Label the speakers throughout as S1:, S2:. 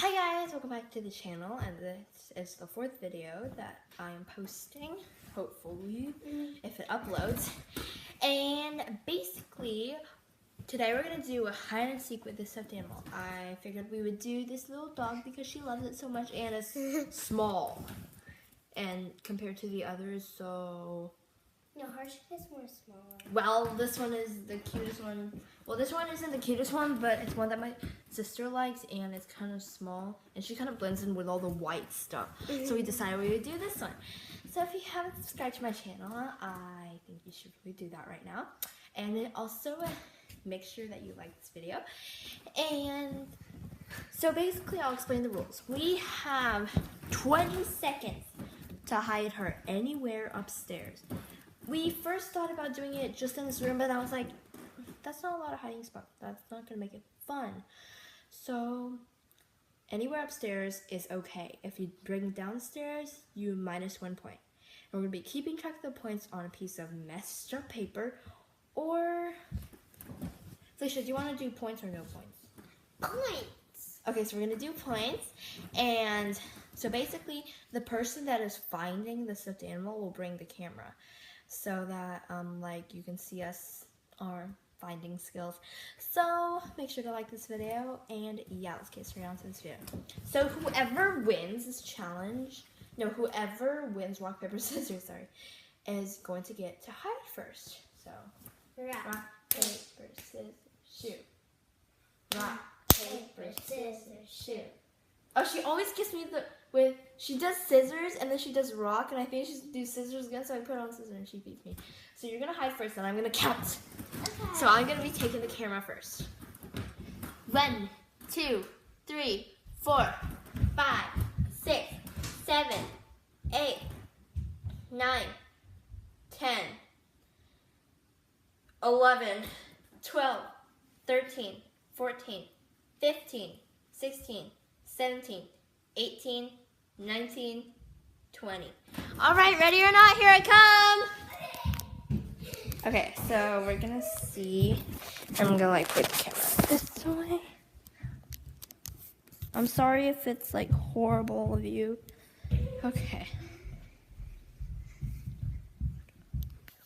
S1: Hi guys, welcome back to the channel, and this is the fourth video that I am posting, hopefully, if it uploads. And basically, today we're going to do a hide and seek with this stuffed animal. I figured we would do this little dog because she loves it so much and it's small. And compared to the others, so...
S2: No, hers is more smaller.
S1: Well, this one is the cutest one. Well, this one isn't the cutest one, but it's one that my sister likes, and it's kind of small, and she kind of blends in with all the white stuff. So we decided we would do this one. So if you haven't subscribed to my channel, I think you should really do that right now. And then also make sure that you like this video. And so basically, I'll explain the rules. We have 20 seconds to hide her anywhere upstairs. We first thought about doing it just in this room, but I was like, that's not a lot of hiding spots. That's not going to make it fun. So, anywhere upstairs is okay. If you bring downstairs, you minus 1 point. And we're going to be keeping track of the points on a piece of messed up paper, or... Felicia, do you want to do points or no points?
S2: Points.
S1: Okay, so we're going to do points, and so basically, the person that is finding the stuffed animal will bring the camera. So that, like, you can see our finding skills. So, make sure to like this video, and yeah, let's get straight on to this video. So, whoever wins this challenge, whoever wins rock, paper, scissors, is going to get to hide first. So, rock, paper, scissors, shoot. Rock, paper, scissors, shoot. Oh, she always gets me she does scissors and then she does rock, and I think she do scissors again, so I put on scissors and she beats me. So you're gonna hide first, and I'm gonna count. Okay. So I'm gonna be taking the camera first. 1, 2, 3, 4, 5, 6, 7, 8, 9, 10, 11, 12, 13, 14, 15, 16, 17, 18, 19, 20. All right, ready or not, here I come. Okay, so we're gonna see. I'm gonna like put the camera this way. I'm sorry if it's like horrible of you. Okay.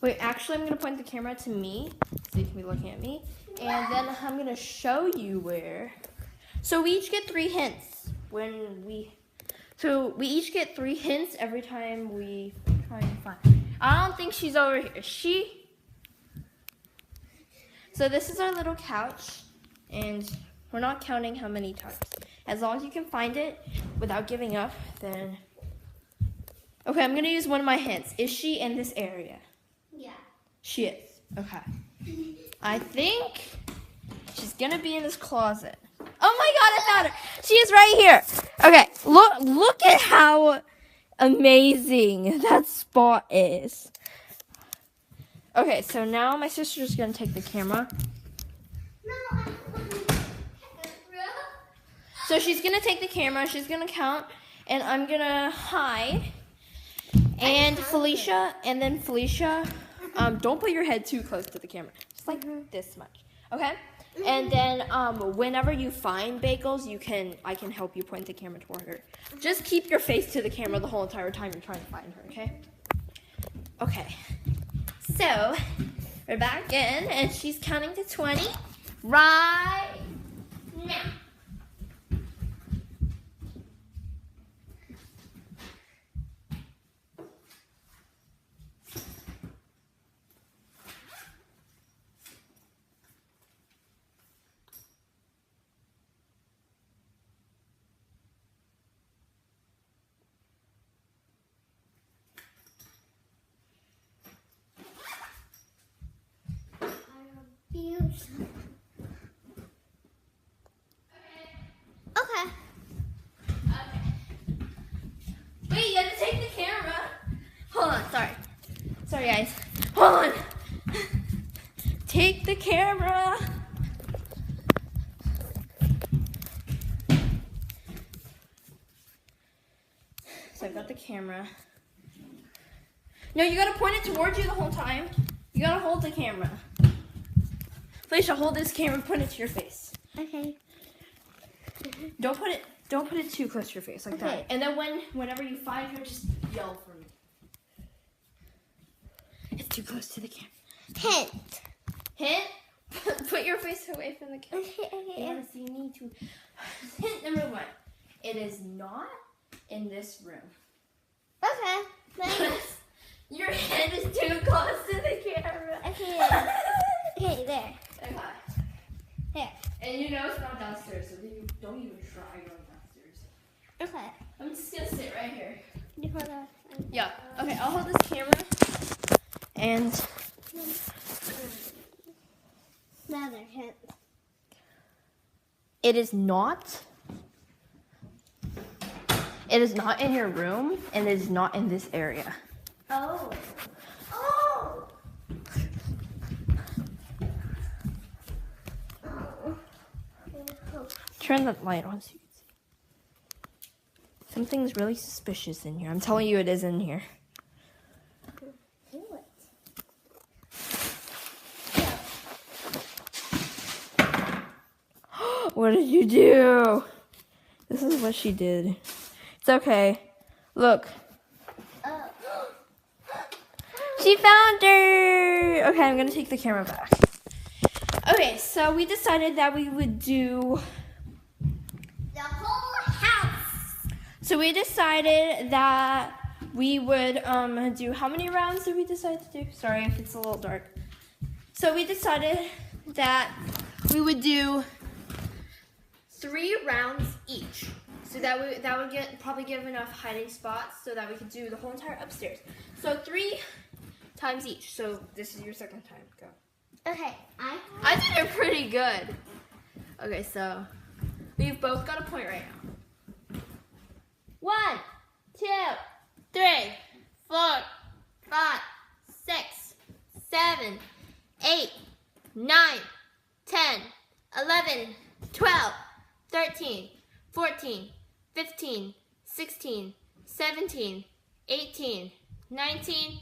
S1: Wait, actually I'm gonna point the camera to me so you can be looking at me. And then I'm gonna show you where. So we each get 3 hints. So we each get 3 hints every time we try and find. I don't think she's over here. Is she? So this is our little couch, and we're not counting how many times. As long as you can find it without giving up, then... Okay, I'm gonna use one of my hints. Is she in this area?
S2: Yeah.
S1: She is. Okay. I think she's gonna be in this closet. Oh my god, I found her! She is right here. Okay, look at how amazing that spot is. Okay, so now my sister's gonna take the camera.
S2: No, I don't want the camera.
S1: So she's gonna take the camera, she's gonna count, and I'm gonna hide. And Felicia, don't put your head too close to the camera. Just like this much. Okay? And then whenever you find Bagels, I can help you point the camera toward her. Just keep your face to the camera the whole entire time you're trying to find her, okay? Okay. So, we're back in, and she's counting to 20 right now.
S2: Okay.
S1: Wait, you have to take the camera. Hold on, sorry guys. Hold on. Take the camera. So I've got the camera. No, you gotta point it towards you the whole time. You gotta hold the camera. Felicia, hold this camera and put it to your face.
S2: Okay.
S1: Don't put it Don't put it too close to your face like that. And then whenever you find her, just yell for me. It's too close to the camera.
S2: Hint.
S1: Hint? Put your face away from the camera.
S2: Okay.
S1: Yes, you need to. Hint number 1. It is not in this room.
S2: Okay. Nice.
S1: Your head is too close to the camera.
S2: Okay, there.
S1: Okay.
S2: There.
S1: And you know it's not downstairs, so you don't even try going downstairs.
S2: Okay.
S1: I'm just gonna sit right here.
S2: You hold on.
S1: Yeah. Okay, I'll hold this camera. And
S2: Another hint.
S1: it is not in your room, and it is not in this area.
S2: Oh. Oh.
S1: Turn the light on so you can see. Something's really suspicious in here. I'm telling you, it is in here.
S2: Do it.
S1: What did you do? This is what she did. It's okay. Look.
S2: Oh.
S1: She found her! Okay, I'm gonna take the camera back. Okay, so we decided that we would do...
S2: The whole house.
S1: So we decided that we would do... How many rounds did we decide to do? Sorry if it's a little dark. So we decided that we would do 3 rounds each. So that would probably give enough hiding spots so that we could do the whole entire upstairs. So 3 times each. So this is your second time. Go.
S2: Okay,
S1: I think you're pretty good. Okay, so we've both got a point right now. 1, 2, 3, 4, 5, 6, 7, 8, 9, 10, 11, 12, 13, 14, 15, 16, 17, 18, 19,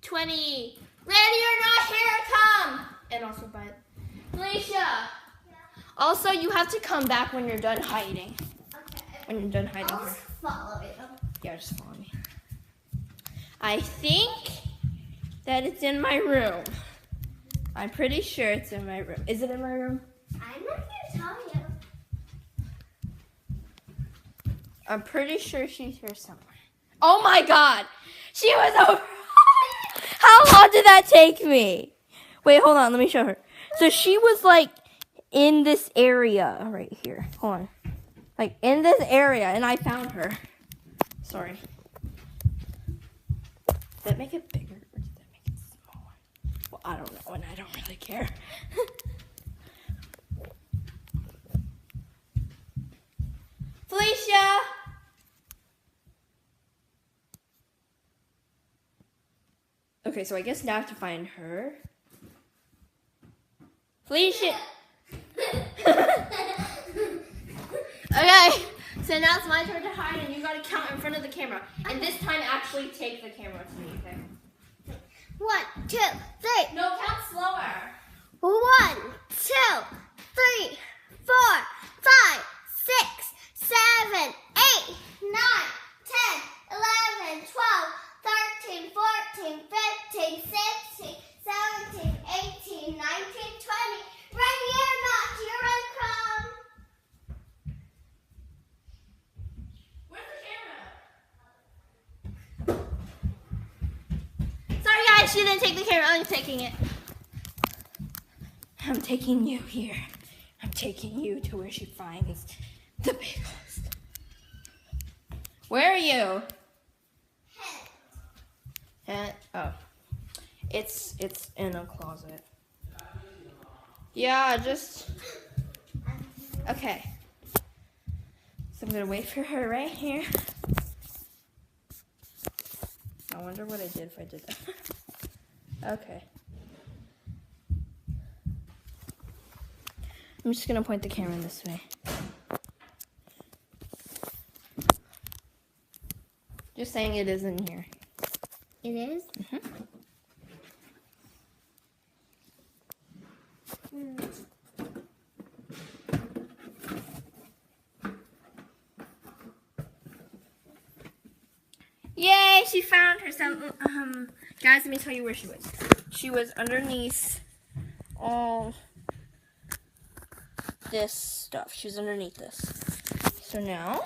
S1: 20. Ready or not, here I come! And also by Felicia.
S2: Yeah.
S1: Also, you have to come back when you're done hiding.
S2: Okay.
S1: When you're done hiding
S2: I'll
S1: her.
S2: follow you.
S1: Yeah, just follow me. I think that it's in my room. I'm pretty sure it's in my room. Is it in my room?
S2: I'm not gonna tell you.
S1: I'm pretty sure she's here somewhere. Oh my god! She was over. How long did that take me? Wait, hold on. Let me show her. So she was like in this area right here. Hold on. Like in this area, and I found her. Sorry. Did that make it bigger or did that make it smaller? Well, I don't know, and I don't really care. Felicia! Okay, so I guess now I have to find her. Felicia! Okay, so now it's my turn to hide, and you gotta count in front of the camera. And this time, actually take the camera to me, okay?
S2: 1, 2, 3.
S1: No, count slower.
S2: 1, 2, 3, 4, 5, 6, 7, 8, 9, 10, 11, 12, 13, 14, 15, 16, 17, 18, 19, 20. Ready or not, here I come.
S1: Where's the camera? Sorry guys, she didn't take the camera. I'm taking it. I'm taking you here. I'm taking you to where she finds the bagels. Where are you? Oh. It's in a closet. Yeah, just... Okay. So I'm gonna wait for her right here. I wonder what I did if I did that. Okay. I'm just gonna point the camera this way. Just saying it is in here.
S2: It is?
S1: Yay, she found herself. Guys, let me tell you where she was. She was underneath all this stuff. She was underneath this. So now,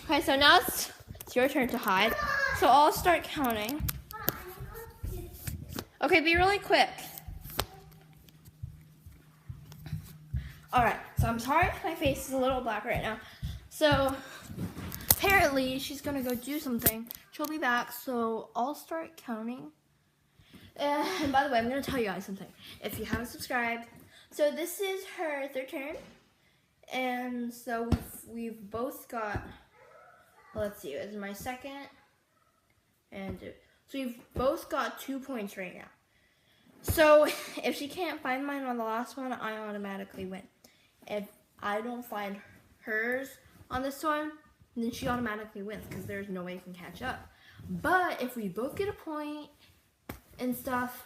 S1: okay, so now it's your turn to hide. So I'll start counting. Okay, be really quick. Alright, so I'm sorry if my face is a little black right now. So, apparently, she's gonna go do something. She'll be back, so I'll start counting. And by the way, I'm gonna tell you guys something. If you haven't subscribed, so this is her third turn. And so we've both got, let's see, it's my second. And so we've both got 2 points right now. So if she can't find mine on the last one, I automatically win. If I don't find hers on this one, then she automatically wins because there's no way you can catch up. But if we both get a point and stuff,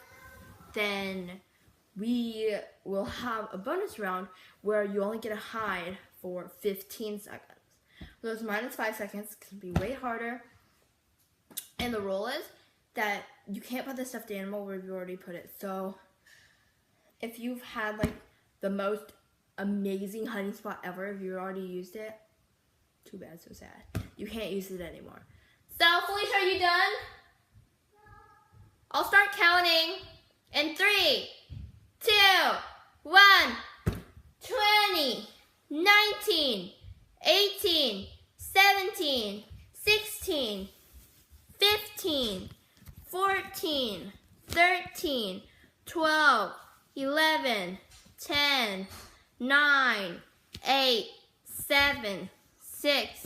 S1: then we will have a bonus round where you only get a hide for 15 seconds. So it's minus 5 seconds because it'll be way harder. And the rule is that you can't put the stuffed animal where you already put it. So if you've had like the most amazing hiding spot ever, if you already used it, too bad, so sad. You can't use it anymore. So Felicia, are you done? I'll start counting in 3, 2, 1, 20, 19, 18, 17, 16, 15, 14, 13, 12, 11, 10, 9, 8, 7, 6,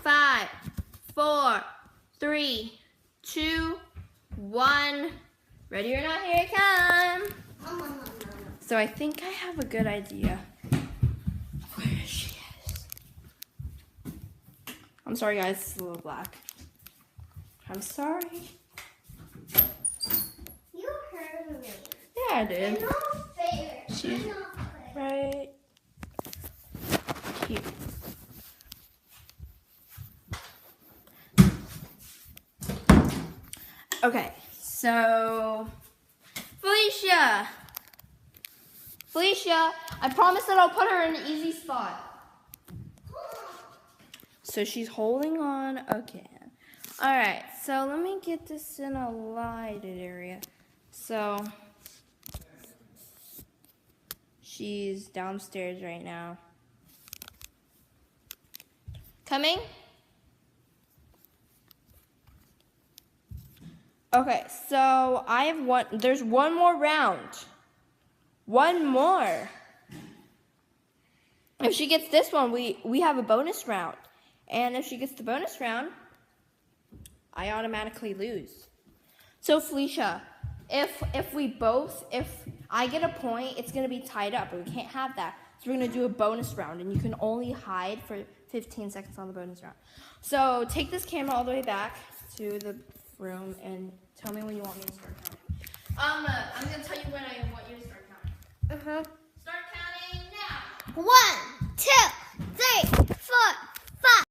S1: 5, 4, 3, 2, 1. Ready or not, here it comes. So I think I have a good idea of where she is. I'm sorry guys, it's a little black. I'm sorry.
S2: You heard me.
S1: Yeah, I did.
S2: No fair.
S1: She's right here. Okay, so Felicia, I promise that I'll put her in an easy spot. So she's holding on again. Alright, so let me get this in a lighted area. So she's downstairs right now. Coming? Okay, so I have one. There's one more round. One more. If she gets this one, we have a bonus round. And if she gets the bonus round, I automatically lose. So Felicia, if I get a point, it's gonna be tied up, but we can't have that. So we're gonna do a bonus round, and you can only hide for 15 seconds on the bonus round. So take this camera all the way back to the room and tell me when you want me to start counting. I'm gonna tell you when I want you to start counting. Start counting now.
S2: 1, 2, 3, 4.